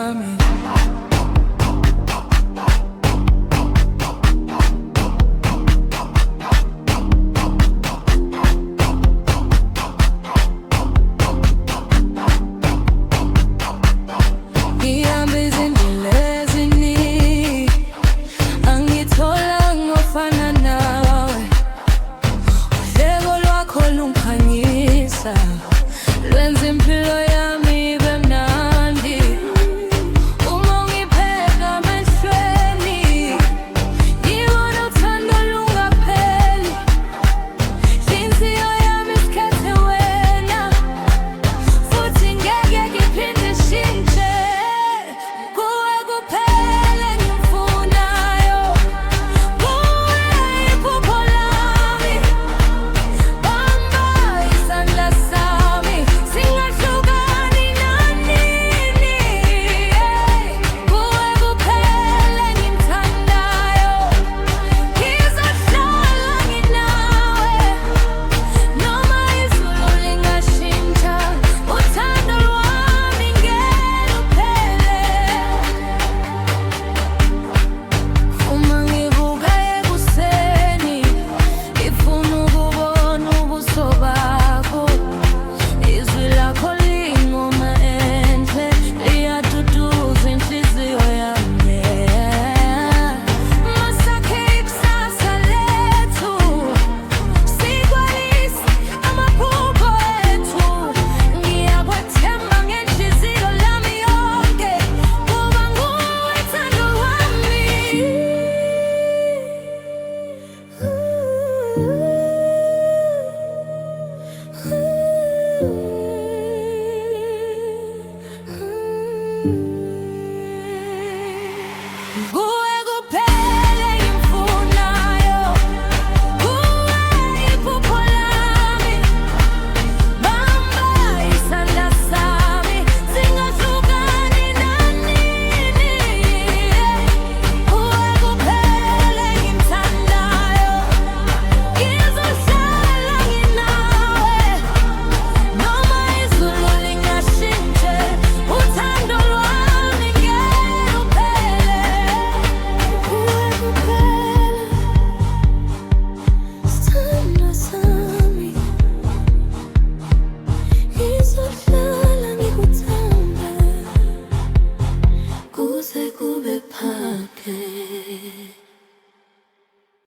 lami. Ngihamba izindlela eziningi, angitholanga ofana nawe. Uhleko lwakho lungikhanyisa, lwenza impilo yami ibe mnandi. Uma ungipheka emehlweni, ngibona uthando lungapheli. Inhliziyo yami isikhethe wena, futhi ngeke ngiphinde ishintshe. Kuwe kuphela engikufunayo, kuwe iphupho lami. Bamba isandla sami, singahlukani nanini. Kuwe kuphela engimthandayo, ngizohlala nginawe. Noma izulu lingashintsha, uthando lwami ngeke luphele. Uma ngivuka ekuseni, ngifuna ukubona ubuso bakho. Izwi lakho liyingoma enhle, liyaduduza inhliziyo yami. Masakhe ikusasa lethu, sikwalise amaphupho ethu. Ngiyakwethemba ngenhliziyo lami yonke, kuba nguwe thando lwami. Kuwe kuphela engikufunayo, kuwe iphupho lami. Bamba isandla sami, singahlukani nanini. Kuwe kuphela engimthandayo, ngizohlala nginawe. Noma izulu lingashintshe, uthando lwami ngeke luphele. Kuwe kuphela, sithandwa sami, ngizohlala ngikuthanda kuze kube phakade.